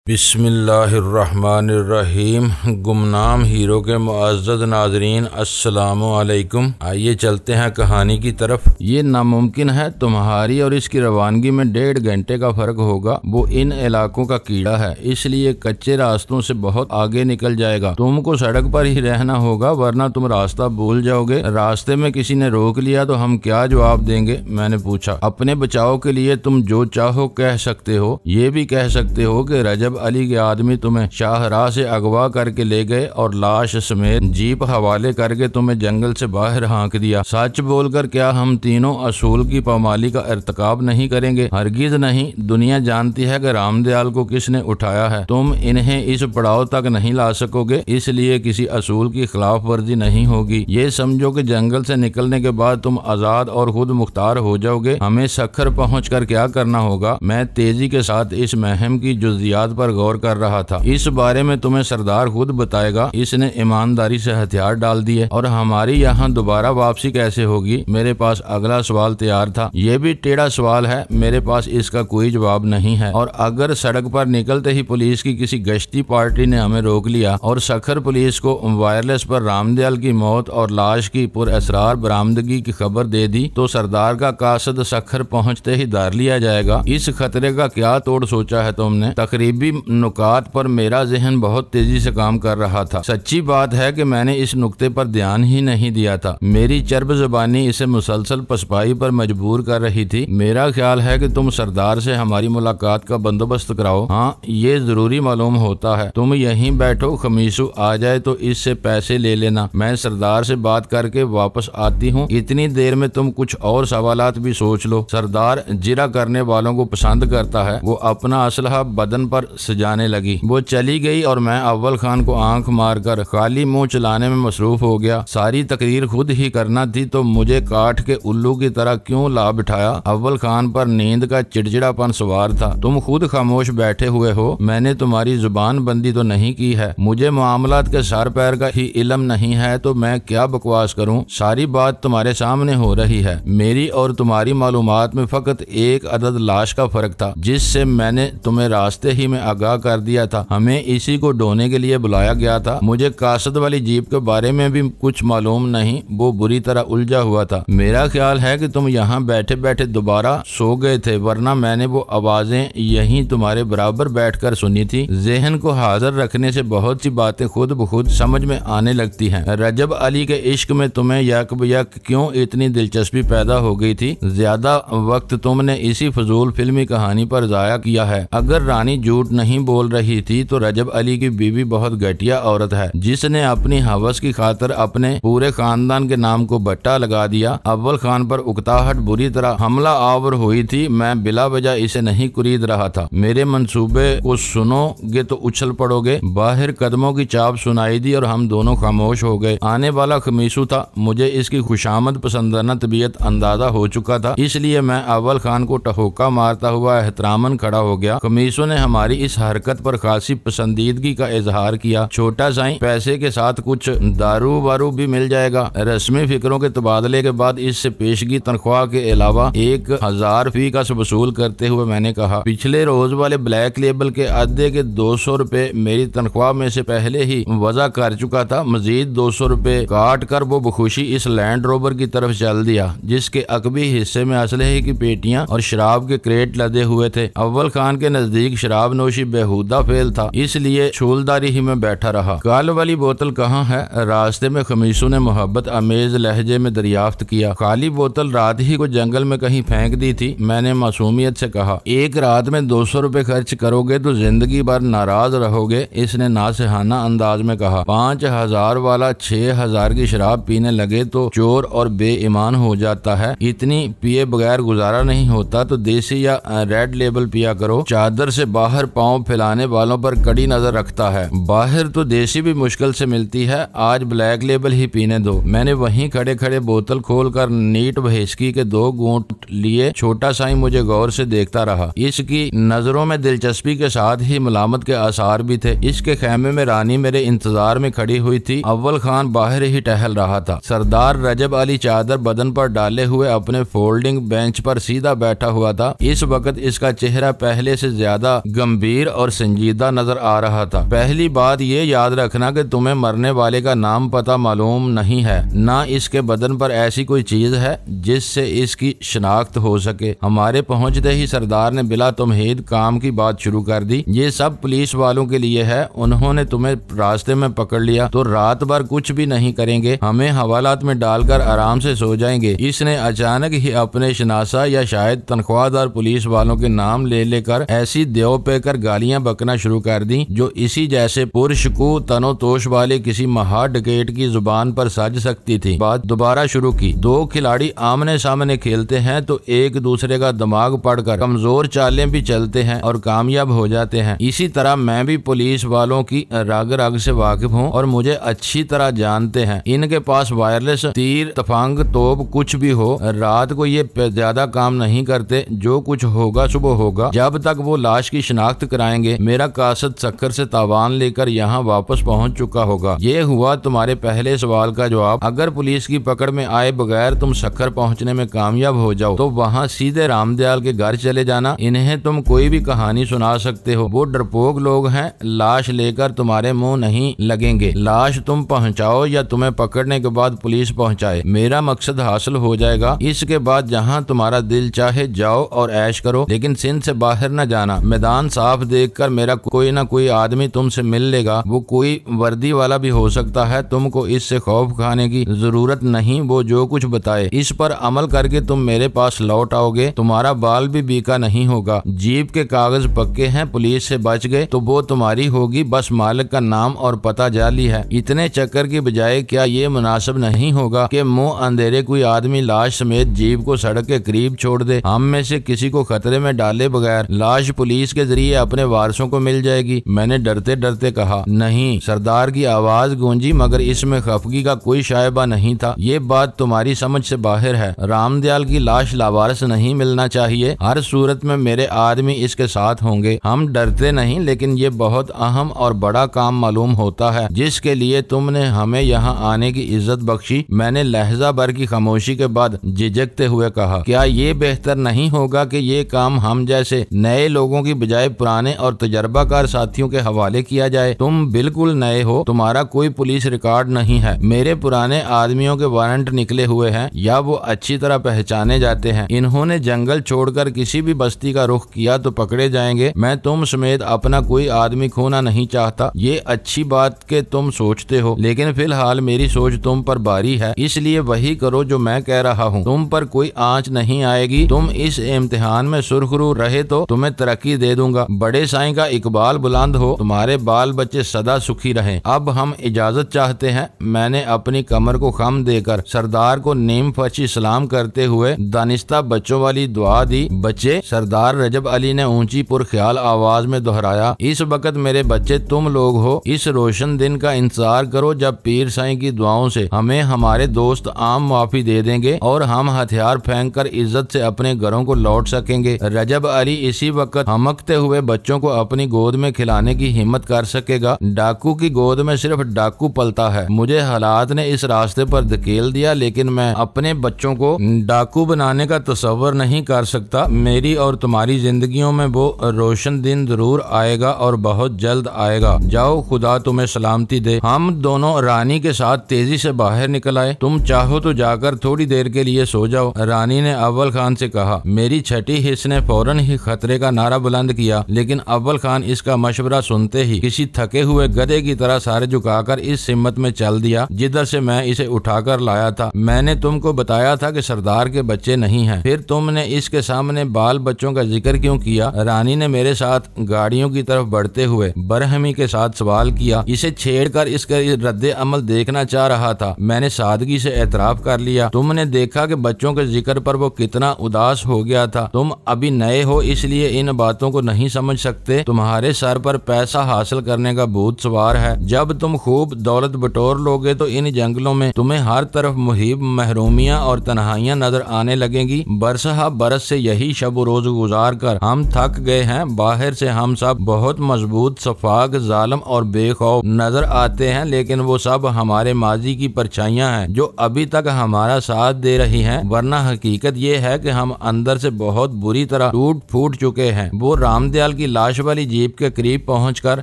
बिस्मिल्लाहिर्रहमानिर्रहीम। गुमनाम हीरो के मुअज़्ज़ज़ नाज़रीन, अस्सलामु अलैकुम। आइए चलते हैं कहानी की तरफ। ये नामुमकिन है तुम्हारी और इसकी रवानगी में 1.5 घंटे का फ़र्क होगा। वो इन इलाकों का कीड़ा है, इसलिए कच्चे रास्तों से बहुत आगे निकल जाएगा। तुमको सड़क पर ही रहना होगा, वरना तुम रास्ता भूल जाओगे। रास्ते में किसी ने रोक लिया तो हम क्या जवाब देंगे? मैंने पूछा। अपने बचाव के लिए तुम जो चाहो कह सकते हो। ये भी कह सकते हो कि रजब अली के आदमी तुम्हें शाहराह से अगवा करके ले गए और लाश समेत जीप हवाले करके तुम्हें जंगल से बाहर हाँक दिया। सच बोलकर क्या हम तीनों असूल की पामाली का इर्तिकाब नहीं करेंगे? हरगिज नहीं। दुनिया जानती है कि रामदयाल को किसने उठाया है। तुम इन्हें इस पड़ाव तक नहीं ला सकोगे, इसलिए किसी असूल की खिलाफ वर्जी नहीं होगी। ये समझो कि जंगल से निकलने के बाद तुम आजाद और खुद मुख्तार हो जाओगे। हमें सखर पहुँच कर क्या करना होगा? मैं तेजी के साथ इस महम की जुज़ियात पर गौर कर रहा था। इस बारे में तुम्हें सरदार खुद बताएगा। इसने ईमानदारी से हथियार डाल दिए और हमारी यहाँ दोबारा वापसी कैसे होगी? मेरे पास अगला सवाल तैयार था। यह भी टेढ़ा सवाल है, मेरे पास इसका कोई जवाब नहीं है। और अगर सड़क पर निकलते ही पुलिस की किसी गश्ती पार्टी ने हमें रोक लिया और सखर पुलिस को वायरलेस पर रामदयाल की मौत और लाश की पुरअसरार बरामदगी की खबर दे दी, तो सरदार का कासद सखर पहुँचते ही धर लिया जाएगा। इस खतरे का क्या तोड़ सोचा है तुमने? तकरीबी नुकात पर मेरा जहन बहुत तेजी से काम कर रहा था। सच्ची बात है कि मैंने इस नुक्ते पर ध्यान ही नहीं दिया था। मेरी चर्ब ज़बानी इसे मुसलसल पसपाई पर मजबूर कर रही थी। मेरा ख्याल है कि तुम सरदार से हमारी मुलाकात का बंदोबस्त कराओ। हाँ, ये जरूरी मालूम होता है। तुम यहीं बैठो, खमीसू आ जाए तो इससे पैसे ले लेना। मैं सरदार से बात करके वापस आती हूँ। इतनी देर में तुम कुछ और सवालात भी सोच लो। सरदार जिरा करने वालों को पसंद करता है। वो अपना असलहा बदन पर सजाने लगी। वो चली गई और मैं अव्वल खान को आंख मारकर खाली मुंह चलाने में मसरूफ हो गया। सारी तकरीर खुद ही करना थी तो मुझे काट के उल्लू की तरह क्यों ला बिठाया? अव्वल खान पर नींद का चिड़चिड़ापन सवार था। तुम खुद खामोश बैठे हुए हो। मैंने तुम्हारी जुबान बंदी तो नहीं की है। मुझे मामलात के सर पैर का ही इल्म नहीं है तो मैं क्या बकवास करूं? सारी बात तुम्हारे सामने हो रही है। मेरी और तुम्हारी मालूमात में फकत एक अदद लाश का फर्क था, जिससे मैंने तुम्हें रास्ते ही में आगाह कर दिया था। हमें इसी को ढोने के लिए बुलाया गया था। मुझे कासद वाली जीप के बारे में भी कुछ मालूम नहीं। वो बुरी तरह उलझा हुआ था। मेरा ख्याल है कि तुम यहाँ बैठे बैठे दोबारा सो गए थे, वरना मैंने वो आवाजें यहीं तुम्हारे बराबर बैठकर सुनी थी। जहन को हाजिर रखने से बहुत सी बातें खुद ब खुद समझ में आने लगती हैं। रजब अली के इश्क में तुम्हें यक बयक क्यों इतनी दिलचस्पी पैदा हो गई थी? ज्यादा वक्त तुमने इसी फजूल फिल्मी कहानी पर जाया किया है। अगर रानी झूठ नहीं बोल रही थी तो रजब अली की बीवी बहुत घटिया औरत है, जिसने अपनी हवस की खातिर अपने पूरे खानदान के नाम को बट्टा लगा दिया। अव्वल खान पर उकताहट बुरी तरह हमला आवर हुई थी। मैं बिला वजह इसे नहीं कुरीद रहा था। मेरे मंसूबे को सुनोगे तो उछल पड़ोगे। बाहर कदमों की चाप सुनाई दी और हम दोनों खामोश हो गए। आने वाला खमीसू था। मुझे इसकी खुशामद पसंदाना तबीयत अंदाजा हो चुका था, इसलिए मैं अव्वल खान को टहोका मारता हुआ एहतरामन खड़ा हो गया। खमीसू ने हमारी इस हरकत पर खासी पसंदीदगी का इजहार किया। छोटा साईं, पैसे के साथ कुछ दारू वारू भी मिल जाएगा। रस्मी फिक्रों के तबादले के बाद इससे पेशगी तनख्वाह के अलावा 1000 फी का वसूल करते हुए मैंने कहा, पिछले रोज वाले ब्लैक लेबल के अद्दे के 200 रुपए मेरी तनख्वाह में से पहले ही वज़ा कर चुका था। मजीद 200 रुपए काट कर वो बखुशी इस लैंड रोवर की तरफ चल दिया, जिसके अकबी हिस्से में असलहे की पेटियां और शराब के क्रेट लदे हुए थे। अव्वल खान के नजदीक शराब नोशी बेहुदा फेल था, इसलिए छूलदारी ही में बैठा रहा। काल वाली बोतल कहाँ है? रास्ते में खमीसू ने मोहब्बत अमेज लहजे में दरियाफ्त किया। खाली बोतल रात ही को जंगल में कहीं फेंक दी थी। मैंने मासूमियत से कहा, एक रात में 200 रुपए खर्च करोगे तो जिंदगी भर नाराज रहोगे। इसने नासेहाना अंदाज में कहा, 5000 वाला 6000 की शराब पीने लगे तो चोर और बेईमान हो जाता है। इतनी पिए बगैर गुजारा नहीं होता तो देसी या रेड लेबल पिया करो। चादर से बाहर पांव फैलाने वालों पर कड़ी नजर रखता है। बाहर तो देसी भी मुश्किल से मिलती है, आज ब्लैक लेबल ही पीने दो। मैंने वहीं खड़े खड़े बोतल खोलकर नीट व्हिस्की के 2 घूंट लिए। छोटा साईं मुझे गौर से देखता रहा। इसकी नजरों में दिलचस्पी के साथ ही मुलामत के आसार भी थे। इसके खेमे में रानी मेरे इंतजार में खड़ी हुई थी। अव्वल खान बाहर ही टहल रहा था। सरदार रजब अली चादर बदन पर डाले हुए अपने फोल्डिंग बेंच पर सीधा बैठा हुआ था। इस वक्त इसका चेहरा पहले से ज्यादा गंभीर गंभीर और संजीदा नजर आ रहा था। पहली बात ये याद रखना कि तुम्हें मरने वाले का नाम पता मालूम नहीं है, ना इसके बदन पर ऐसी कोई चीज है जिससे इसकी शिनाख्त हो सके। हमारे पहुंचते ही सरदार ने बिला तुमहीद काम की बात शुरू कर दी। ये सब पुलिस वालों के लिए है, उन्होंने तुम्हें रास्ते में पकड़ लिया तो रात भर कुछ भी नहीं करेंगे, हमें हवालात में डालकर आराम से सो जाएंगे। इसने अचानक ही अपने शनासा या शायद तनख्वाहदार पुलिस वालों के नाम ले लेकर ऐसी देव पे कर गालियां बकना शुरू कर दी जो इसी जैसे पुरशकू तनोतोष वाले किसी महा डकैत की जुबान पर सज सकती थी। बात दोबारा शुरू की। दो खिलाड़ी आमने सामने खेलते हैं तो एक दूसरे का दिमाग पढ़कर कमजोर चालें भी चलते हैं और कामयाब हो जाते हैं। इसी तरह मैं भी पुलिस वालों की रग रग से वाकिफ हूँ और मुझे अच्छी तरह जानते हैं। इनके पास वायरलेस तीर तफांग तोप कुछ भी हो, रात को ये ज्यादा काम नहीं करते। जो कुछ होगा सुबह होगा। जब तक वो लाश की शिनाख्त कराएंगे मेरा कासद सक्कर से तावान लेकर यहाँ वापस पहुँच चुका होगा। ये हुआ तुम्हारे पहले सवाल का जवाब। अगर पुलिस की पकड़ में आए बगैर तुम सक्कर पहुँचने में कामयाब हो जाओ तो वहाँ सीधे रामदयाल के घर चले जाना। इन्हें तुम कोई भी कहानी सुना सकते हो, वो डरपोक लोग हैं, लाश लेकर तुम्हारे मुंह नहीं लगेंगे। लाश तुम पहुंचाओ या तुम्हें पकड़ने के बाद पुलिस पहुंचाए, मेरा मकसद हासिल हो जाएगा। इसके बाद जहां तुम्हारा दिल चाहे जाओ और ऐश करो, लेकिन सिंध से बाहर न जाना। मैदान साफ देखकर मेरा कोई ना कोई आदमी तुमसे मिल लेगा, वो कोई वर्दी वाला भी हो सकता है। तुमको इससे खौफ खाने की जरूरत नहीं, वो जो कुछ बताए इस पर अमल करके तुम मेरे पास लौट आओगे। तुम्हारा बाल भी बीका नहीं होगा। जीप के कागज पक्के हैं, पुलिस से बच गए तो वो तुम्हारी होगी, बस मालिक का नाम और पता जाली है। इतने चक्कर की बजाय क्या ये मुनासिब नहीं होगा कि मुंह अंधेरे कोई आदमी लाश समेत जीप को सड़क के करीब छोड़ दे? हम में से किसी को खतरे में डाले बगैर लाश पुलिस के जरिए अपने वारसों को मिल जाएगी। मैंने डरते डरते कहा। नहीं, सरदार की आवाज गूंजी मगर इसमें खफगी का कोई शायबा नहीं था। ये बात तुम्हारी समझ से बाहर है। रामदयाल की लाश लावारिस नहीं मिलना चाहिए। हर सूरत में मेरे आदमी इसके साथ होंगे। हम डरते नहीं, लेकिन ये बहुत अहम और बड़ा काम मालूम होता है जिसके लिए तुमने हमें यहाँ आने की इज्जत बख्शी। मैंने लहजा भर की खामोशी के बाद झिझकते हुए कहा, क्या ये बेहतर नहीं होगा कि ये काम हम जैसे नए लोगों की बजाय पुराने और तजर्बाकार साथियों के हवाले किया जाए? तुम बिल्कुल नए हो, तुम्हारा कोई पुलिस रिकॉर्ड नहीं है। मेरे पुराने आदमियों के वारंट निकले हुए हैं या वो अच्छी तरह पहचाने जाते हैं। इन्होंने जंगल छोड़कर किसी भी बस्ती का रुख किया तो पकड़े जाएंगे। मैं तुम समेत अपना कोई आदमी खोना नहीं चाहता। ये अच्छी बात के तुम सोचते हो, लेकिन फिलहाल मेरी सोच तुम पर भारी है, इसलिए वही करो जो मैं कह रहा हूँ। तुम पर कोई आंच नहीं आएगी। तुम इस इम्तिहान में सुरखरू रहे तो तुम्हें तरक्की दे दूंगा। बड़े साईं का इकबाल बुलंद हो, तुम्हारे बाल बच्चे सदा सुखी रहें। अब हम इजाजत चाहते हैं। मैंने अपनी कमर को खम देकर सरदार को नीम फची सलाम करते हुए दानिस्ता बच्चों वाली दुआ दी। बच्चे, सरदार रजब अली ने ऊंची पुरख्याल आवाज में दोहराया, इस वक्त मेरे बच्चे तुम लोग हो। इस रोशन दिन का इंतजार करो जब पीर साईं की दुआओं से हमें हमारे दोस्त आम माफी दे देंगे और हम हथियार फेंक कर इज्जत से अपने घरों को लौट सकेंगे। रजब अली इसी वक्त हमकते हुए बच्चों को अपनी गोद में खिलाने की हिम्मत कर सकेगा। डाकू की गोद में सिर्फ डाकू पलता है। मुझे हालात ने इस रास्ते पर धकेल दिया, लेकिन मैं अपने बच्चों को डाकू बनाने का तस्वर नहीं कर सकता। मेरी और तुम्हारी जिंदगियों में वो रोशन दिन जरूर आएगा और बहुत जल्द आएगा। जाओ, खुदा तुम्हें सलामती दे। हम दोनों रानी के साथ तेजी से बाहर निकल आए। तुम चाहो तो जाकर थोड़ी देर के लिए सो जाओ, रानी ने अव्वल खान से कहा। मेरी छठी हिस्स ने फौरन ही खतरे का नारा बुलंद किया, लेकिन अव्वल खान इसका मशवरा सुनते ही किसी थके हुए गधे की तरह सारे झुकाकर इस हिम्मत में चल दिया जिधर से मैं इसे उठाकर लाया था। मैंने तुमको बताया था कि सरदार के बच्चे नहीं हैं, फिर तुमने इसके सामने बाल बच्चों का जिक्र क्यों किया? रानी ने मेरे साथ गाड़ियों की तरफ बढ़ते हुए बरहमी के साथ सवाल किया। इसे छेड़कर इसका रद्दे अमल देखना चाह रहा था। मैंने सादगी से एतराफ कर लिया। तुमने देखा कि बच्चों के जिक्र पर वो कितना उदास हो गया था। तुम अभी नए हो इसलिए इन बातों को नहीं समझ सकते। तुम्हारे सर पर पैसा हासिल करने का भूत सवार है। जब तुम खूब दौलत बटोर लोगे तो इन जंगलों में तुम्हें हर तरफ मुहिब महरूमियां और तन्हाइयां नजर आने लगेंगी। बरसहा बरस से यही शब रोज गुजार कर हम थक गए हैं। बाहर से हम सब बहुत मजबूत, सफाक, जालिम और बेखौफ नजर आते हैं, लेकिन वो सब हमारे माजी की परछाइयां हैं जो अभी तक हमारा साथ दे रही हैं। वरना हकीकत ये है कि हम अंदर से बहुत बुरी तरह टूट फूट चुके हैं। वो रामदयाल की लाश वाली जीप के करीब पहुंचकर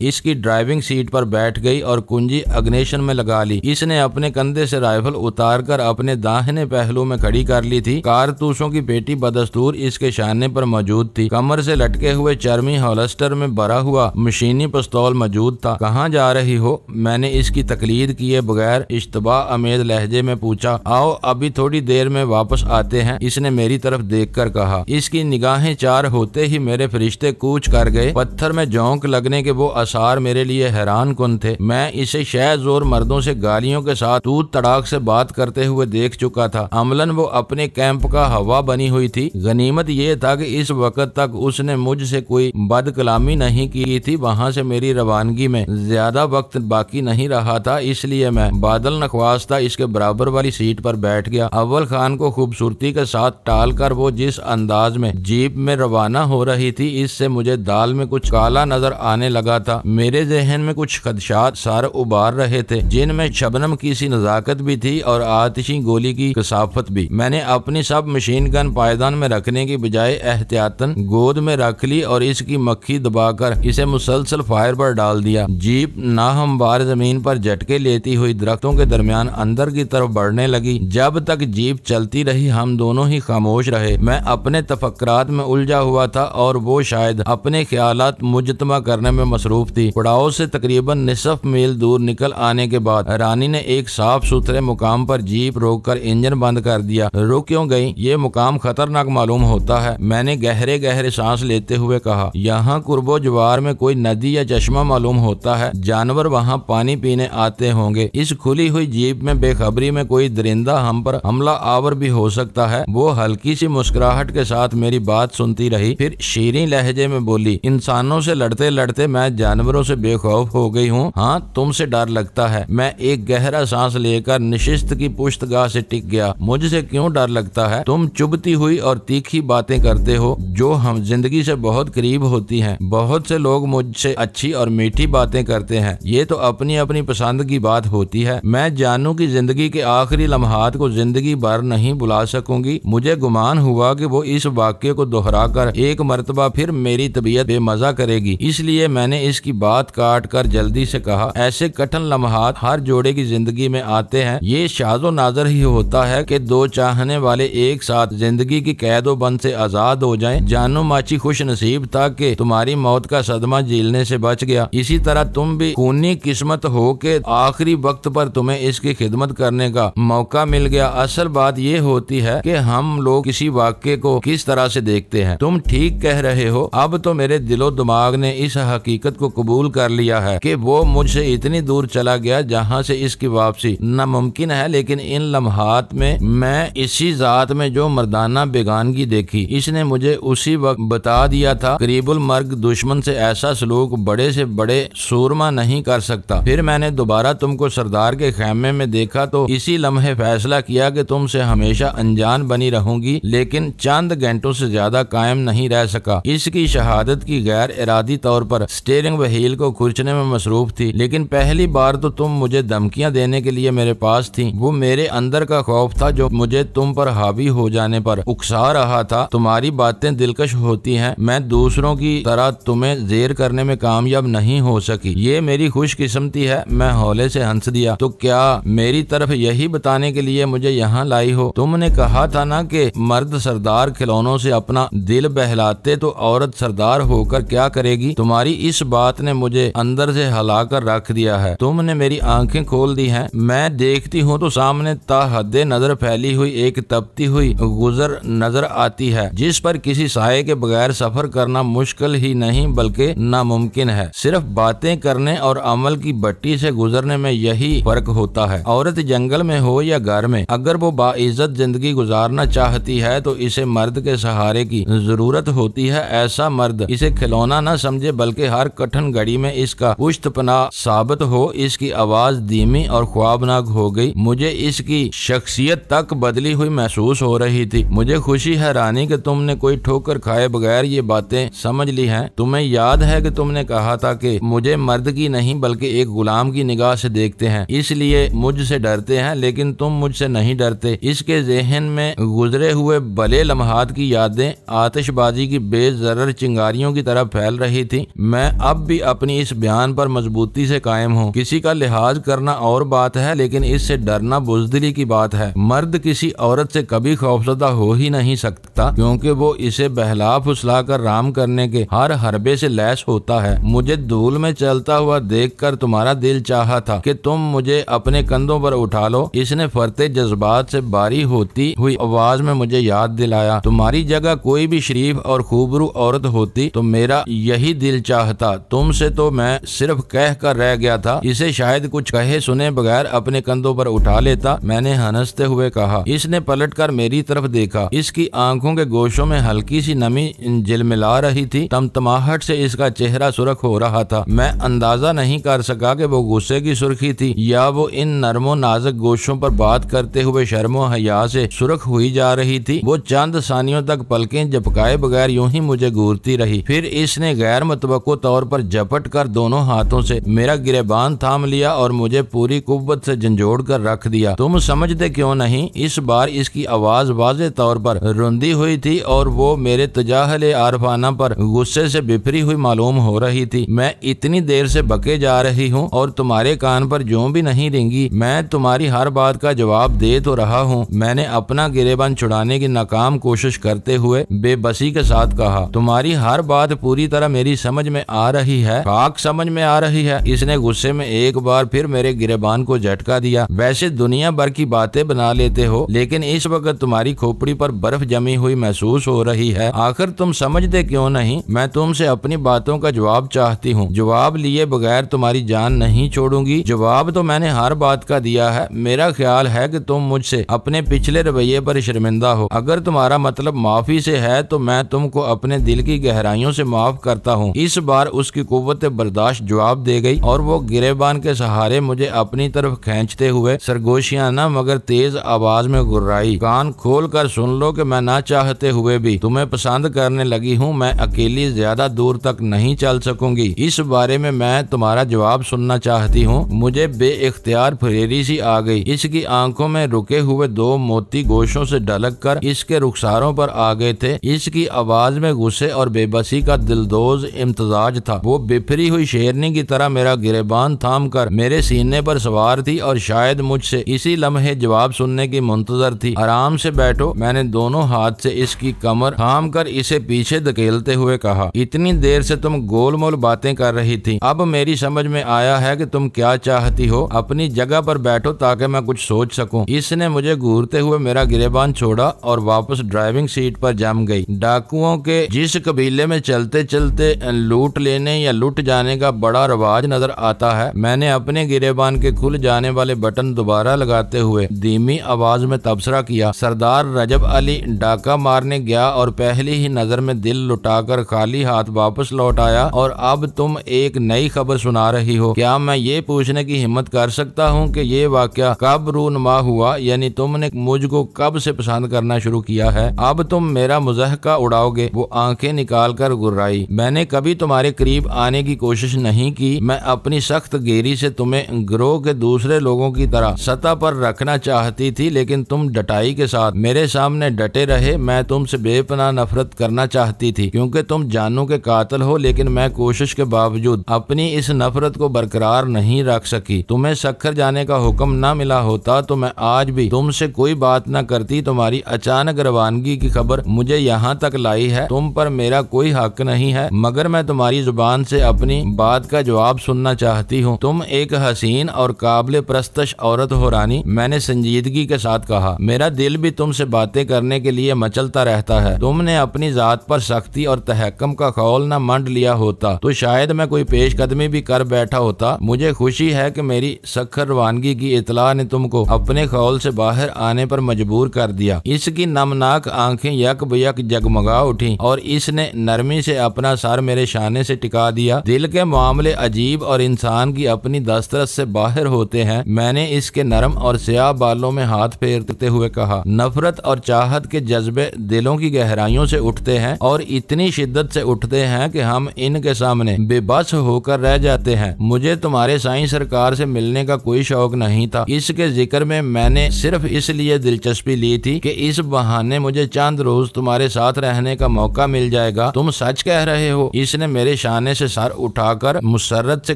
इसकी ड्राइविंग सीट पर बैठ गई और कुंजी अग्निशन में लगा ली। इसने अपने कंधे से राइफल उतारकर अपने दाहिने पहलू में खड़ी कर ली थी। कारतूसों की पेटी बदस्तूर इसके शाने पर मौजूद थी। कमर से लटके हुए चर्मी होल्स्टर में भरा हुआ मशीनी पिस्तौल मौजूद था। कहाँ जा रही हो? मैंने इसकी तकलीद किए बगैर इश्तबा अमेज लहजे में पूछा। आओ अभी थोड़ी देर में वापस आते हैं, इसने मेरी तरफ देखकर कहा। इसकी निगाहें चार होते ही मेरे फरिश्ते कूच कर गए। पत्थर में झोंक लगने के वो आसार मेरे लिए हैरान कुन थे। मैं इसे शह जोर मर्दों से गालियों के साथ तूत तड़ाक से बात करते हुए देख चुका था। अमलन वो अपने कैंप का हवा बनी हुई थी। गनीमत ये था कि इस वक्त तक उसने मुझसे कोई बदकलामी नहीं की थी। वहां से मेरी रवानगी में ज्यादा वक्त बाकी नहीं रहा था, इसलिए मैं बादल नखवास्ता इसके बराबर वाली सीट पर बैठ गया। अव्वल खान को खूबसूरती के साथ टालकर वो जिस अंदाज में जीप में रवाना हो रही थी, इससे मुझे दाल में कुछ काला नजर आने लगा था। मेरे जहन में कुछ खदशात सार उबार रहे थे, जिनमें शबनम की सी नजाकत भी थी और आतिशी गोली की कसाफत भी। मैंने अपनी सब मशीन गन पायदान में रखने की बजाय एहतियातन गोद में रख ली और इसकी मक्खी दबाकर इसे मुसलसल फायर पर डाल दिया। जीप नाहमवार जमीन पर झटके लेती हुई दरख्तों के दरमियान अंदर की तरफ बढ़ने लगी। जब तक जीप चलती रही हम दोनों ही खामोश रहे। मैं अपने तफक्कुरात में उलझा हुआ था और वो शायद अपने ख्यालात मुजतमा करने में मसरूफ थी। पड़ाव से तकरीबन निसफ मील दूर निकल आने के बाद रानी ने एक साफ सुथरे मुकाम पर जीप रोककर इंजन बंद कर दिया। रुक क्यों गई? ये मुकाम खतरनाक मालूम होता है, मैंने गहरे गहरे सांस लेते हुए कहा। यहाँ कुर्बो जवार में कोई नदी या चश्मा मालूम होता है, जानवर वहाँ पानी पीने आते होंगे। इस खुली हुई जीप में बेखबरी में कोई दरिंदा हम पर हमला आवर भी हो सकता है। वो हल्की सी मुस्कुराहट के साथ मेरी बात सुनती रही, फिर शीरीं लहजे में बोली, इंसानों से लड़ते लड़ते मैं जानवरों से बेखौफ हो गई हूँ। हाँ, तुमसे डर लगता है। मैं एक गहरा सांस लेकर निशिस्त की पुश्तगाह से टिक गया। मुझसे क्यों डर लगता है? तुम चुभती हुई और तीखी बातें करते हो जो हम जिंदगी से बहुत करीब होती हैं। बहुत से लोग मुझसे अच्छी और मीठी बातें करते हैं, ये तो अपनी अपनी पसंद की बात होती है। मैं जानू की जिंदगी के आखिरी लम्हात को जिंदगी भर नहीं भुला सकूंगी। मुझे गुमान हुआ कि वो इस वाक्य को दोहराकर एक मर्तबा फिर मेरी तबीयत बेमजा करेगी, इसलिए मैंने इसकी बात काट कर जल्दी से कहा, ऐसे कठिन लम्हात हर जोड़े की जिंदगी में आते हैं। ये शाजो नाजर ही होता है कि दो चाहने वाले एक साथ जिंदगी की कैदो बंद से आजाद हो जाएं। जानू माची खुश नसीब था कि तुम्हारी मौत का सदमा झेलने से बच गया। इसी तरह तुम भी खूनी किस्मत हो के आखिरी वक्त पर तुम्हें इसकी खिदमत करने का मौका मिल गया। असल बात ये होती है कि हम लोग किसी वाक्य को किस तरह से देखते हैं। तुम ठीक कह रहे हो। अब तो मेरे दिलो दिमाग ने इस हकीकत को कबूल कर लिया है कि वो मुझसे इतनी दूर चला गया जहाँ से इसकी वापसी नामुमकिन है। लेकिन इन लम्हात में मैं इसी जात में जो मर्दाना बेगानगी देखी, इसने मुझे उसी वक्त बता दिया था, करीबुल मर्ग दुश्मन से ऐसा सलूक बड़े से बड़े सूरमा नहीं कर सकता। फिर मैंने दोबारा तुमको सरदार के खैमे में देखा तो इसी लम्हे फैसला किया कि तुमसे हमेशा अनजान बनी रहूंगी, लेकिन चंद घंटों से ज्यादा कायम नहीं रह सका। इसकी शहादत की गैर इरादी तौर पर स्टीयरिंग व्हील को खुरचने में मसरूफ थी। लेकिन पहली बार तो तुम मुझे धमकियां देने के लिए मेरे पास थी। वो मेरे अंदर का खौफ था जो मुझे तुम पर हावी हो जाने पर उकसा रहा था। तुम्हारी बातें दिलकश होती हैं, मैं दूसरों की तरह तुम्हें जेर करने में कामयाब नहीं हो सकी। ये मेरी खुशकिस्मती है। मैं हौले से हंस दिया। तो क्या मेरी तरफ यही बताने के लिए मुझे यहाँ लाई हो? तुमने कहा था ना कि मर्द सरदार खिलौनों से अपना दिल बहलाते, तो औरत सरदार होकर क्या करेगी? तुम्हारी इस बात ने मुझे अंदर से हिलाकर रख दिया है। तुमने मेरी आंखें खोल दी हैं। मैं देखती हूँ तो सामने ताहद्दे नजर फैली हुई एक तपती हुई गुजर नजर आती है, जिस पर किसी साये के बगैर सफर करना मुश्किल ही नहीं बल्कि नामुमकिन है। सिर्फ बातें करने और अमल की भट्टी से गुजरने में यही फर्क होता है। औरत जंगल में हो या घर में, अगर वो बाइज्जत जिंदगी गुजारना चाहती है तो इसे मर्द के सहारे की जरूरत होती है। ऐसा मर्द इसे खिलौना न समझे बल्कि हर कठिन घड़ी में इसका पुश्तपनाह साबित हो। इसकी आवाज धीमी और ख्वाबनाक हो गई। मुझे इसकी शख्सियत तक बदली हुई महसूस हो रही थी। मुझे खुशी है रानी कि तुमने कोई ठोकर खाए बगैर ये बातें समझ ली हैं। तुम्हें याद है कि तुमने कहा था कि मुझे मर्द की नहीं बल्कि एक गुलाम की निगाह से देखते हैं, इसलिए मुझसे डरते हैं, लेकिन तुम मुझसे नहीं डरते। इसके ज़हन में गुजरे हुए भले लम्हात की यादें आतिशबाजी की बेजरर चिंगारियों चिड़ियों की तरह फैल रही थी। मैं अब भी अपनी इस बयान पर मजबूती से कायम हूँ। किसी का लिहाज करना और बात है, लेकिन इससे डरना बुज़दिली की बात है। मर्द किसी औरत से कभी खौफजदा हो ही नहीं सकता, क्योंकि वो इसे बहला फुसला कर राम करने के हर हरबे से लैस होता है। मुझे धूल में चलता हुआ देखकर तुम्हारा दिल चाहा था कि तुम मुझे अपने कंधों पर उठा लो। इसने फरते जज्बात से बारी होती हुई आवाज में मुझे याद दिलाया, तुम्हारी जगह कोई भी शरीफ और खूबरू औरत होती तो मेरा यही दिल चाहता। तुमसे तो मैं सिर्फ कह कर रह गया था, इसे शायद कुछ कहे सुने बगैर अपने कंधों पर उठा लेता। मैंने हंसते हुए कहा। इसने पलटकर मेरी तरफ देखा। इसकी आंखों के गोशों में हल्की सी नमी झिलमिला रही थी। तमतमाहट से इसका चेहरा सुर्ख हो रहा था। मैं अंदाजा नहीं कर सका कि वो गुस्से की सुर्खी थी या वो इन नरमो नाजुक गोशों पर बात करते हुए शर्मो हया से सुर्ख हुई जा रही थी। वो चंद सानियों तक पलकें झपकाए बगैर यूं ही मुझे घूरती रही। फिर इसने गैर मुतवक्को तौर पर झपट कर दोनों हाथों से मेरा गिरेबान थाम लिया और मुझे पूरी कुव्वत से झंझोड़ कर रख दिया। तुम समझते क्यों नहीं? इस बार इसकी आवाज वाज़े तौर पर रुंधी हुई थी और वो मेरे तजाहले आरफाना पर गुस्से से बिफरी हुई मालूम हो रही थी। मैं इतनी देर से बके जा रही हूँ और तुम्हारे कान पर ज्यों भी नहीं रेंगी। मैं तुम्हारी हर बात का जवाब दे तो रहा हूँ। मैंने अपना गिरेबान छुड़ाने की नाकाम कोशिश करते हुए बेबसी के साथ कहा। तुम्हारी हर बात पूरी तरह मेरी समझ में आ रही है, खाक समझ में आ रही है। इसने गुस्से में एक बार फिर मेरे गिरेबान को झटका दिया। वैसे दुनिया भर की बातें बना लेते हो, लेकिन इस वक्त तुम्हारी खोपड़ी पर बर्फ जमी हुई महसूस हो रही है। आखिर तुम समझते क्यों नहीं? मैं तुमसे अपनी बातों का जवाब चाहती हूँ। जवाब लिए बगैर तुम्हारी जान नहीं छोड़ूंगी। जवाब तो मैंने हर बात का दिया है। मेरा ख्याल है कि तुम मुझसे अपने पिछले रवैये पर शर्मिंदा हो। अगर तुम्हारा मतलब माफी से है तो मैं तुमको अपने दिल की गहराइयों से माफ करता हूँ। इस बार उसकी कुव्वत बर्दाश्त जवाब दे गई और वो गिरेबान के सहारे मुझे अपनी तरफ खींचते हुए सरगोशियाना मगर तेज आवाज में गुर्राई। कान खोल कर सुन लो कि मैं ना चाहते हुए भी तुम्हें पसंद करने लगी हूँ। मैं अकेली ज्यादा दूर तक नहीं चल सकूंगी। इस बारे में मैं तुम्हारा जवाब सुनना चाहती हूँ। मुझे बेइख्तियार फुरेरी सी आ गई। इसकी आंखों में रुके हुए दो मोती गोशों से ढलक कर इसके रुखसारों पर आ गए थे। इसकी आवाज में गुस्से और बेबसी का दिलदोज इम्तजाज था। वो बिफरी हुई शेरनी की तरह मेरा गिरेबान थाम कर मेरे सीने पर सवार थी और शायद मुझसे इसी लम्हे जवाब सुनने की मुंतजर थी। आराम से बैठो, मैंने दोनों हाथ से इसकी कमर थाम कर इसे पीछे धकेलते हुए कहा। इतनी देर से तुम गोलमोल बातें कर रही थी, अब मेरी समझ में आया है कि तुम क्या चाहती हो। अपनी जगह पर बैठो ताकि मैं कुछ सोच सकूं। इसने मुझे घूरते हुए मेरा गिरेबान छोड़ा और वापस ड्राइविंग सीट पर जम गई। डाकुओं के जिस कबीले में चलते चलते लूट लेने या लुट जाने का बड़ा रवाज नजर आता है, मैंने अपने गिरेबान के खुल जाने वाले बटन दोबारा लगाते हुए धीमी आवाज में तबसरा किया। सरदार रजब अली डाका मारने गया और पहली ही नजर में दिल लुटाकर खाली हाथ वापस लौट आया और अब तुम एक नई खबर सुना रही हो। क्या मैं ये पूछने की हिम्मत कर सकता हूँ कि ये वाकया कब रूनुमा हुआ, यानी तुमने मुझको कब से पसंद करना शुरू किया है? अब तुम मेरा मुज़हका उड़ाओगे? वो आंखें निकाल कर गुर्राई। मैंने कभी तुम्हारे करीब आने की कोशिश नहीं की। मैं अपनी सख्त गेरी से तुम्हें गिरोह के दूसरे लोगों की तरह सतह पर रखना चाहती थी, लेकिन तुम डटाई के साथ मेरे सामने डटे रहे। मैं तुमसे बेपनाह नफरत करना चाहती थी क्योंकि तुम जानू के कातिल हो, लेकिन मैं कोशिश के बावजूद अपनी इस नफरत को बरकरार नहीं रख सकी। तुम्हें सखर जाने का हुक्म न मिला होता तो मैं आज भी तुमसे कोई बात न करती। तुम्हारी अचानक रवानगी की खबर मुझे यहाँ तक लाई है। तुम पर मेरा कोई हक नहीं है, मगर मैं तुम्हारी जुबान से अपनी बात का जवाब सुनना चाहती हूँ। तुम एक हसीन और काबिल प्रस्तश औरत हो रानी, मैंने संजीदगी के साथ कहा। मेरा दिल भी तुमसे बातें करने के लिए मचलता रहता है। तुमने अपनी जात पर सख्ती और तहक्कुम का खौल न मंड लिया होता तो शायद मैं कोई पेशकदमी भी कर बैठा होता। मुझे खुशी है कि मेरी सखर रवानगी की इतला ने तुमको अपने खौल से बाहर आने पर मजबूर कर दिया। इसकी नमनाक आंखें यक बयक जगमगा उठी और इसने नरमी से अपना सर मेरे शाने से टिका दिया। दिल के मामले अजीब और इंसान की अपनी दस्तरस से बाहर होते हैं। मैंने इसके नरम और स्याह बालों में हाथ फेरते हुए कहा। नफरत और चाहत के जज्बे दिलों की गहराइयों से उठते हैं और इतनी शिद्दत से उठते हैं कि हम इनके सामने बेबस होकर रह जाते हैं। मुझे तुम्हारे साईं सरकार से मिलने का कोई शौक नहीं था। इसके जिक्र में मैंने सिर्फ इसलिए दिलचस्पी ली थी कि इस बहाने मुझे चंद रोज तुम्हारे साथ रहने का मौका मिल जाएगा। तुम सच कह रहे हो? इसने मेरे शाने से सर उठाकर मुसर्रत से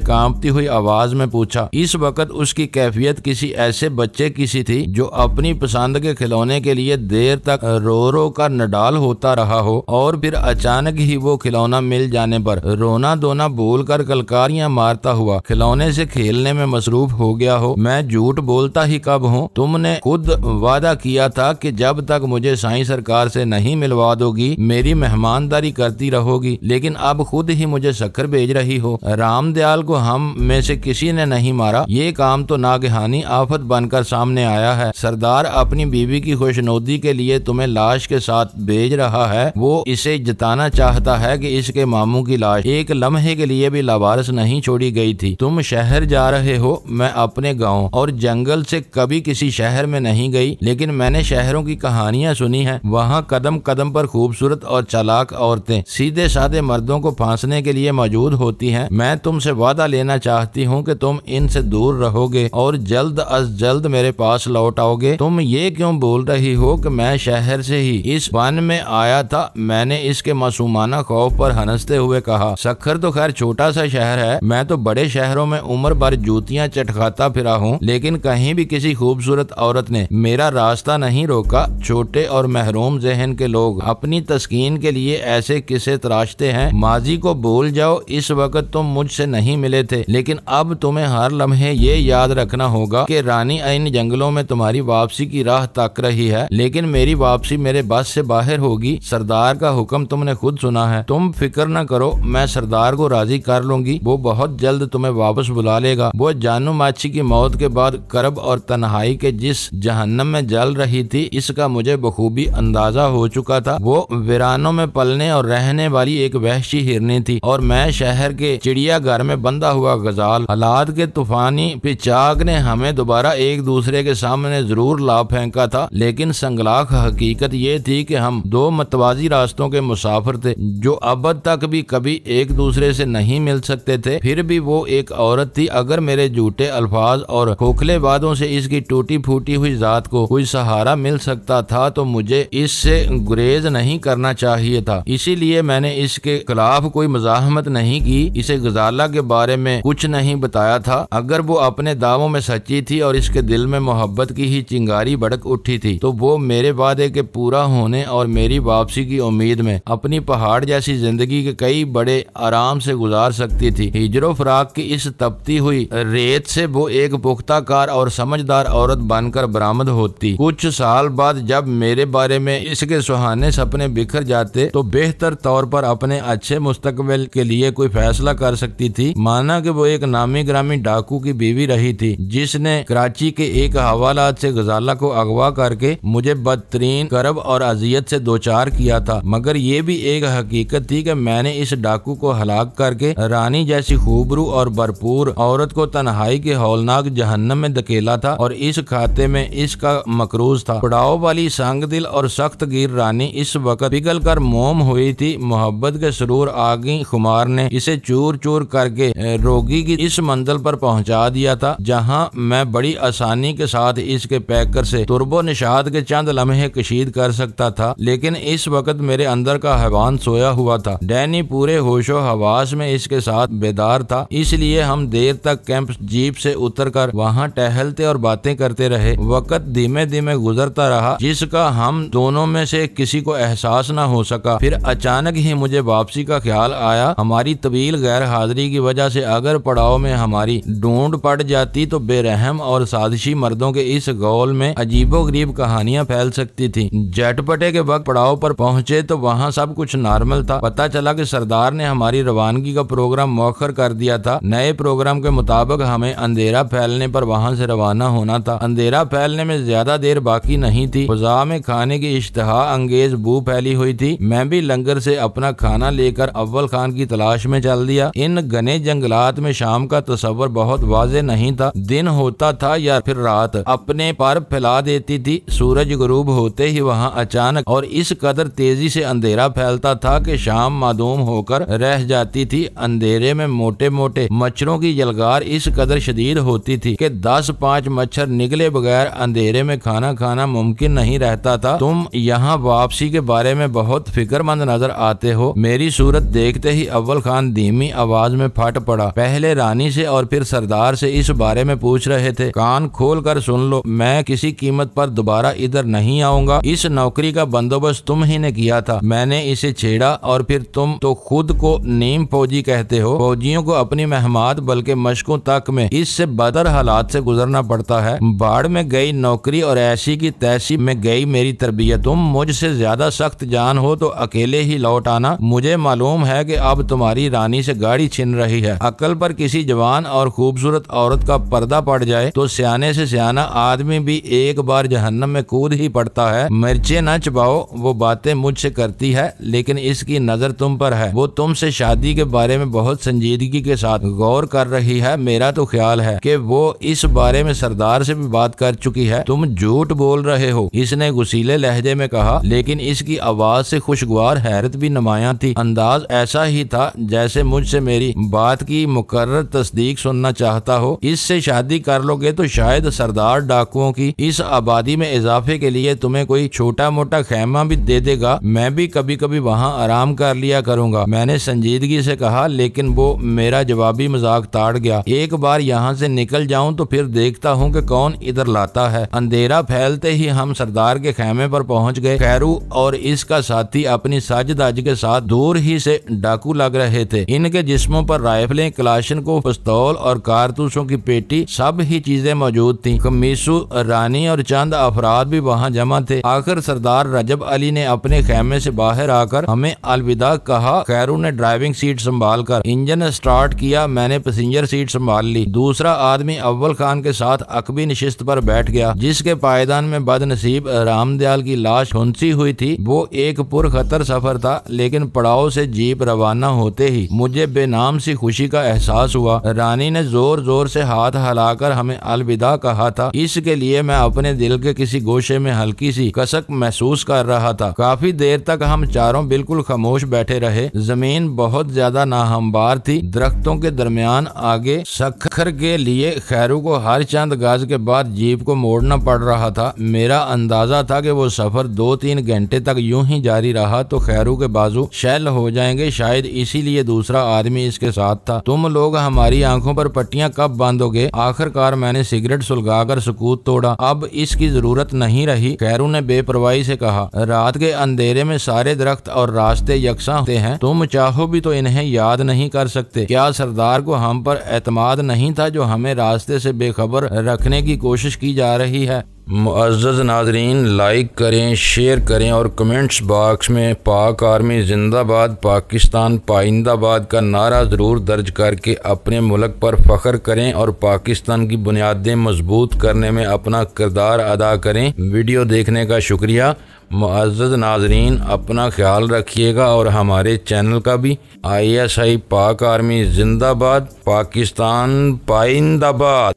कांपती हुई आवाज में पूछा। इस वक्त उसकी कैफियत किसी ऐसे बच्चे की सी थी जो अपनी पसंद के खिलौने के लिए देर तक रो रो कर नडाल होता रहा हो और फिर अचानक ही वो खिलौना मिल जाने पर रोना धोना बोलकर कलकारियां मारता हुआ खिलौने से खेलने में मसरूफ हो गया हो। मैं झूठ बोलता ही कब हूँ? तुमने खुद वादा किया था कि जब तक मुझे साईं सरकार से नहीं मिलवा दोगी मेरी मेहमानदारी करती रहोगी, लेकिन अब खुद ही मुझे शक्कर भेज रही हो। रामदयाल को हम में से किसी ने नहीं मारा, ये काम तो नागहानी आफत बनकर सामने आया है। सरदार अपनी बीवी की खुशनुदी के लिए तुम्हें लाश के साथ भेज रहा है। वो इसे जताना चाहता है कि इसके मामू की लाश एक लम्हे के लिए भी लावारिस नहीं छोड़ी गई थी। तुम शहर जा रहे हो, मैं अपने गांव और जंगल से कभी किसी शहर में नहीं गई, लेकिन मैंने शहरों की कहानियां सुनी है। वहाँ कदम कदम पर खूबसूरत और चालाक औरतें सीधे साधे मर्दों को फांसने के लिए मौजूद होती हैं। मैं तुमसे वादा लेना चाहती हूँ कि तुम इनसे दूर रहोगे और जल्द अज जल्द मेरे पास लौट आओगे। तुम ये क्यों बोल रही हो कि मैं शहर से ही इस वन में आया था? मैंने इसके मासूमाना खौफ पर हंसते हुए कहा। सक्खर तो खैर छोटा सा शहर है, मैं तो बड़े शहरों में उम्र भर जूतियां चटखाता फिरा हूँ, लेकिन कहीं भी किसी खूबसूरत औरत ने मेरा रास्ता नहीं रोका। छोटे और महरूम जहन के लोग अपनी तस्कीन के लिए ऐसे किस्से तराशते हैं। माजी को भूल जाओ, इस वक्त तुम मुझसे नहीं मिले थे, लेकिन अब तुम्हें हर लम्हे ये याद रखना होगा कि रानी इन जंगलों में तुम्हारी वापसी की राह तक रही है, लेकिन मेरी वापसी मेरे बस से बाहर होगी। सरदार का हुक्म तुमने खुद सुना है। तुम फिक्र न करो, मैं सरदार को राजी कर लूंगी। वो बहुत जल्द तुम्हें वापस बुला लेगा। वो जानू माची की मौत के बाद करब और तन्हाई के जिस जहन्नम में जल रही थी, इसका मुझे बखूबी अंदाजा हो चुका था। वो वीरानों में पलने और रहने वाली एक वहशी हिरनी थी और मैं शहर के चिड़ियाघर में बंधा हुआ गजाल। हालात के तूफानी पिचाक ने हमें दोबारा एक दूसरे के सामने जरूर ला फेंका था, लेकिन संगलाख हकीकत ये थी कि हम दो मतवाजी रास्तों के मुसाफिर थे जो अब तक भी कभी एक दूसरे से नहीं मिल सकते थे। फिर भी वो एक औरत थी। अगर मेरे झूठे अल्फाज और खोखले वादों से इसकी टूटी फूटी हुई जात को कोई सहारा मिल सकता था तो मुझे इससे गुरेज नहीं करना चाहिए था। इसीलिए मैंने इसके खिलाफ कोई मजाहमत नहीं की, इसे गजाला के बारे में कुछ नहीं बताया था। अगर वो अपने दावों में सच्ची थी और इसके दिल में मोहब्बत की ही चिंगारी भड़क उठी थी तो वो मेरे वादे के पूरा होने और मेरी वापसी की उम्मीद में अपनी पहाड़ जैसी जिंदगी के कई बड़े आराम से गुजार सकती थी। हिजरो फराक की इस तपती हुई रेत से वो एक पुख्ताकार और समझदार औरत बनकर बरामद होती। कुछ साल बाद जब मेरे बारे में इसके सुहाने सपने बिखर जाते तो बेहतर तौर पर अपने अच्छे मुस्तकबिल के लिए कोई फैसला कर सकती थी। माना कि वो एक नामी ग्रामी डाकू की बीवी रही थी जिसने कराची के एक हवालात से गजाला को अगवा करके मुझे बदतरीन करब और अजियत से दोचार किया था। मगर ये भी एक हकीकत थी कि मैंने इस डाकू को हलाक करके रानी जैसी खूबरू और भरपूर औरत को तन्हाई के हौलनाक जहन्नम में धकेला था और इस खाते में इसका मकरूज था। पड़ाव वाली संगदिल और सख्त गिर रानी इस वक्त पिघल कर मोम हुई थी। मोहब्बत के सुरूर आगी खुमार ने इसे चूर चूर करके रोगी की इस मंजिल पर पहुंचा दिया था जहां मैं बड़ी आसानी के साथ इसके पैकर से तुर्बो निशाद के चंद लम्हे कशीद कर सकता था। लेकिन इस वक्त मेरे अंदर का हैवान सोया हुआ था। डैनी पूरे होशो हवास में इसके साथ बेदार था, इसलिए हम देर तक कैंप जीप से उतरकर वहां टहलते और बातें करते रहे। वक्त धीमे धीमे गुजरता रहा जिसका हम दोनों में से किसी को एहसास न हो सका। फिर अचानक ही मुझे वापसी का ख्याल आया। हमारी तवील गैर हाजिरी की वजह से अगर पड़ाव में हमारी ढूंढ पड़ जाती तो बेरहम और साजिशी मर्दों के इस गौल में अजीबोगरीब कहानियां फैल सकती थी। झटपटे के वक्त पड़ाव पर पहुंचे तो वहां सब कुछ नॉर्मल था। पता चला कि सरदार ने हमारी रवानगी का प्रोग्राम मौखर कर दिया था। नए प्रोग्राम के मुताबिक हमें अंधेरा फैलने पर वहां से रवाना होना था। अंधेरा फैलने में ज्यादा देर बाकी नहीं थी। फजा में खाने की इश्तहा अंगेज बू फैली हुई थी। मैं भी लंगर से अपना खाना लेकर अव्वल खान की तलाश में चल दिया। इन घने जंगलात में शाम का तस्वर बहुत वाज़ेह नहीं था। दिन होता था या फिर रात अपने पर फैला देती थी। सूरज गुरूब होते ही वहां अचानक और इस कदर तेजी से अंधेरा फैलता था कि शाम मादूम होकर रह जाती थी। अंधेरे में मोटे मोटे मच्छरों की यलगार इस कदर शदीद होती थी कि 10-5 मच्छर निगले बगैर अंधेरे में खाना खाना मुमकिन नहीं रहता था। तुम यहाँ वापसी के बारे में बहुत फिक्रमंद नजर आते हो। मेरी सूरत देखते ही अव्वल खान धीमी आवाज में फट पड़ा। पहले रानी से और फिर सरदार से इस बारे में पूछ रहे थे। कान खोल कर सुन लो, मैं किसी कीमत पर दोबारा इधर नहीं आऊंगा। इस नौकरी का बंदोबस्त तुम ही ने किया था, मैंने इसे छेड़ा और फिर तुम तो खुद को नीम फौजी कहते हो। फौजियों को अपनी महमात बल्कि मशकों तक में इससे बदतर हालात से गुजरना पड़ता है। बाढ़ में गई नौकरी और ऐसी की तैसी में गई मेरी तरबियत। तुम मुझसे ज्यादा सख्त जान हो तो अकेले ही लौट आना। मुझे मालूम है कि अब तुम्हारी रानी से गाड़ी छिन रही है। अकल पर किसी जवान और खूबसूरत औरत का पर्दा पड़ जाए तो सियाने से सियाना आदमी भी एक बार जहन्नम में कूद ही पड़ता है। मिर्चे न चबाओ, वो बातें मुझसे करती है लेकिन इसकी नजर तुम पर है। वो तुमसे शादी के बारे में बहुत संजीदगी के साथ गौर कर रही है। मेरा तो ख्याल है कि वो इस बारे में सरदार से भी बात कर चुकी है। तुम झूठ बोल रहे हो, इसने गुस्सीले लहजे में कहा, लेकिन इसकी आवाज से खुशगवार हैरत भी नुमायां थी। अंदाज ऐसा ही था जैसे मुझसे मेरी बात की मुकर्रर तस्दीक सुनना चाहता हो। इससे शादी कर लोगे तो शायद सरदार डाकुओं की इस आबादी में इजाफे के लिए तुम्हें कोई छोटा मोटा खैमा भी दे देगा। मैं भी कभी कभी वहाँ आराम कर लिया करूंगा, मैंने संजीदगी से कहा, लेकिन वो मेरा जवाबी मजाक ताड़ गया। एक बार यहाँ से निकल जाऊं तो फिर देखता हूँ कि कौन इधर लाता है। अंधेरा फैलते ही हम सरदार के खेमे पर पहुँच गए। खैरू और इसका साथी अपनी साजदाज के साथ दूर ही से डाकू लग रहे थे। इनके जिस्मों पर राइफलें, क्लाशनकोव, पिस्तौल और कारतूसों की पेटी, सब ही चीजें मौजूद थी। कमीसू, रानी और चंद अफराद भी वहाँ जमा थे। आखिर सरदार रजब अली ने अपने खेमे से बाहर आकर हमें अलविदा कहा। खैरू ने ड्राइविंग सीट संभाल कर इंजन स्टार्ट किया, मैंने पैसेंजर सीट संभाल ली। दूसरा आदमी अव्वल खान के साथ अकबी नशिस्त पर बैठ गया, जिसके पायदान में बदनसीब रामदयाल की लाश फुंसी हुई थी। वो एक पुरखतर सफर था, लेकिन पड़ाव से जीप रवाना होते ही मुझे बेनाम सी खुशी का एहसास हुआ। रानी ने जोर जोर से हाथ हिलाकर हमें अलविदा कहा था। इसके लिए मैं अपने दिल के किसी गोशे में हल्की सी कसक महसूस कर रहा था। काफी देर तक हम चारों बिल्कुल खामोश बैठे रहे। जमीन बहुत ज्यादा नाहमवार थी। दरख्तों के दरमियान आगे सखर के लिए खैरू को हर चंद गज के बाद जीप को मोड़ना पड़ रहा था। मेरा अंदाजा था कि वो सफर 2-3 घंटे तक यूं ही जारी रहा तो खैरू के बाजू शैल हो जाएंगे। शायद इसीलिए दूसरा आदमी इसके साथ था। तुम लोग हमारी आंखों पर पट्टियां कब बांधोगे? आखिरकार मैंने सिगरेट सुलगाकर सुकूत तोड़ा। अब इसकी जरूरत नहीं रही, खैरू ने बेपरवाही से कहा। रात के अंधेरे में सारे दरख्त और रास्ते यकसा होते हैं, तुम चाहो भी तो इन्हें याद नहीं कर सकते। क्या सरदार को हम पर एतमाद नहीं था जो हमें रास्ते से बेखबर रखने की कोशिश की जा रही है? मुअज़्ज़ज़ नाज़रीन, लाइक करें, शेयर करें और कमेंट्स बॉक्स में पाक आर्मी जिंदाबाद, पाकिस्तान पाइंदाबाद का नारा ज़रूर दर्ज करके अपने मुल्क पर फ़ख्र करें और पाकिस्तान की बुनियादें मजबूत करने में अपना किरदार अदा करें। वीडियो देखने का शुक्रिया। मुअज़्ज़ज़ नाज़रीन, अपना ख्याल रखिएगा और हमारे चैनल का भी। ISI पाक आर्मी जिंदाबाद, पाकिस्तान पाइंदाबाद।